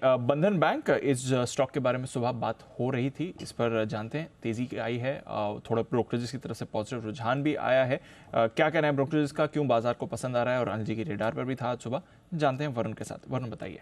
बंधन बैंक इस स्टॉक के बारे में सुबह बात हो रही थी, इस पर जानते हैं। तेजी आई है, थोड़ा ब्रोकरेजेस की तरफ से पॉजिटिव रुझान भी आया है। क्या कहना है ब्रोकरेजेस का, क्यों बाजार को पसंद आ रहा है? और अनिल जी की रेडार पर भी था आज सुबह। जानते हैं वरुण के साथ। वरुण बताइए।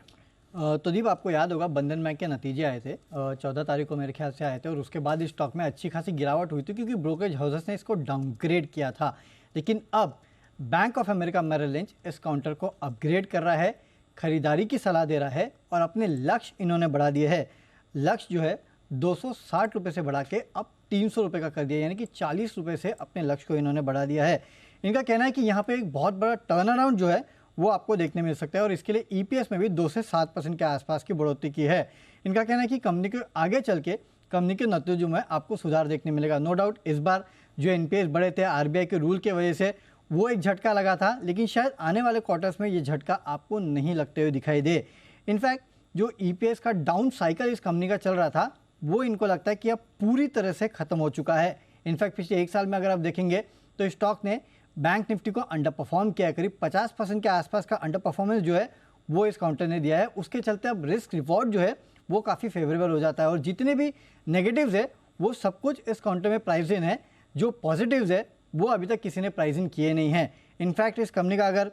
तो दीप, आपको याद होगा बंधन बैंक के नतीजे आए थे 14 तारीख को मेरे ख्याल से आए थे, और उसके बाद इस स्टॉक में अच्छी खासी गिरावट हुई थी क्योंकि ब्रोकरेज हाउसेस ने इसको डाउनग्रेड किया था। लेकिन अब Bank of America Merrill Lynch इस काउंटर को अपग्रेड कर रहा है, खरीदारी की सलाह दे रहा है और अपने लक्ष्य इन्होंने बढ़ा दिए है। लक्ष्य जो है 260 रुपये से बढ़ा के अब 300 रुपये का कर दिया, यानी कि 40 रुपये से अपने लक्ष्य को इन्होंने बढ़ा दिया है। इनका कहना है कि यहाँ पे एक बहुत बड़ा टर्न अराउंड जो है वो आपको देखने मिल सकता है, और इसके लिए ईपीएस में भी 2 से 7% के आसपास की बढ़ोतरी की है। इनका कहना है कि कंपनी के आगे चल के कंपनी के नतीजों में आपको सुधार देखने मिलेगा। नो डाउट इस बार जो एनपीएस बढ़े थे आरबीआई के रूल की वजह से, वो एक झटका लगा था, लेकिन शायद आने वाले क्वार्टर्स में ये झटका आपको नहीं लगते हुए दिखाई दे। इनफैक्ट जो ईपीएस का डाउन साइकिल इस कंपनी का चल रहा था, वो इनको लगता है कि अब पूरी तरह से खत्म हो चुका है। इनफैक्ट पिछले 1 साल में अगर आप देखेंगे तो स्टॉक ने बैंक निफ्टी को अंडर परफॉर्म किया है। करीब 50% के आसपास का अंडर परफॉर्मेंस जो है वो इस काउंटर ने दिया है। उसके चलते अब रिस्क रिवॉर्ड जो है वो काफ़ी फेवरेबल हो जाता है, और जितने भी नेगेटिव्स है वो सब कुछ इस काउंटर में प्राइस इन है। जो पॉजिटिव्स है वो अभी तक किसी ने प्राइस इन किए नहीं है। इनफैक्ट इस कंपनी का अगर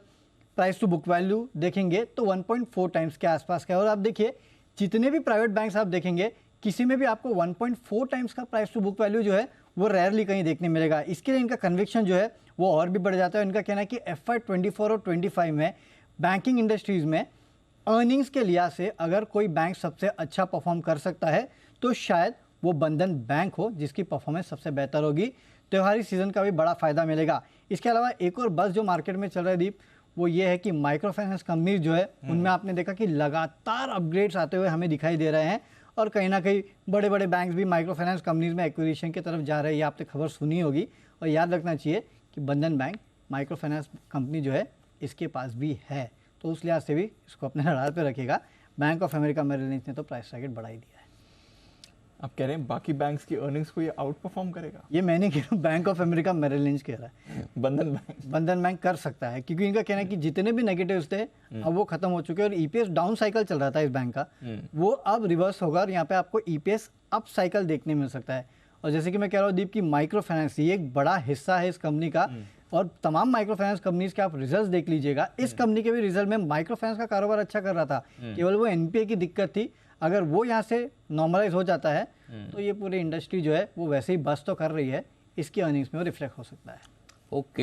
प्राइस टू बुक वैल्यू देखेंगे तो 1.4 टाइम्स के आसपास का है। और आप देखिए जितने भी प्राइवेट बैंक्स आप देखेंगे, किसी में भी आपको 1.4 टाइम्स का प्राइस टू बुक वैल्यू जो है वो रेयरली कहीं देखने मिलेगा। इसके लिए इनका कन्विक्शन जो है वो और भी बढ़ जाता है। इनका कहना है कि FY24 और 25 में बैंकिंग इंडस्ट्रीज़ में अर्निंग्स के लिहाज से अगर कोई बैंक सबसे अच्छा परफॉर्म कर सकता है तो शायद वो बंधन बैंक हो, जिसकी परफॉर्मेंस सबसे बेहतर होगी। त्योहारी सीजन का भी बड़ा फायदा मिलेगा। इसके अलावा एक और बस जो मार्केट में चल रहा है दीप, वो ये है कि माइक्रो फाइनेंस कंपनी जो है उनमें आपने देखा कि लगातार अपग्रेड्स आते हुए हमें दिखाई दे रहे हैं, और कहीं ना कहीं बड़े बड़े बैंक्स भी माइक्रो फाइनेंस कंपनीज में एक्विजिशन की तरफ जा रहे हैं। ये आपने खबर सुनी होगी, और याद रखना चाहिए कि बंधन बैंक माइक्रो फाइनेंस कंपनी जो है इसके पास भी है, तो उस लिहाज से भी इसको अपने रडार पे रखेगा। Bank of America Merrill Lynch ने तो प्राइस टारगेट बढ़ा ही दिया है। आप कह रहे हैं बाकी बैंक्स की अर्निंग्स को ये आउट परफॉर्म करेगा? ये मैंने कह रहा हूँ, Bank of America Merrill Lynch कह रहा है। बंधन बैंक कर सकता है, क्योंकि इनका कहना है कि जितने भी नेगेटिव्स थे अब वो खत्म हो चुके हैं, और ईपीएस डाउन साइकिल चल रहा था इस बैंक का, वो अब रिवर्स होगा, और यहाँ पे आपको ईपीएस अप साइकिल देखने मिल सकता है। और जैसे कि मैं कह रहा हूँ दीप की माइक्रो फाइनेंस ये एक बड़ा हिस्सा है इस कंपनी का, और तमाम माइक्रो फाइनेंस कंपनीज के आप रिजल्ट्स देख लीजिएगा, इस कंपनी के भी रिजल्ट में माइक्रो फाइनेंस का कारोबार अच्छा कर रहा था। केवल वो एनपीए की दिक्कत थी। अगर वो यहाँ से नॉर्मलाइज हो जाता है तो ये पूरी इंडस्ट्री जो है वो वैसे ही बस तो कर रही है, इसकी अर्निंग्स में वो रिफ्लेक्ट हो सकता है। ओके।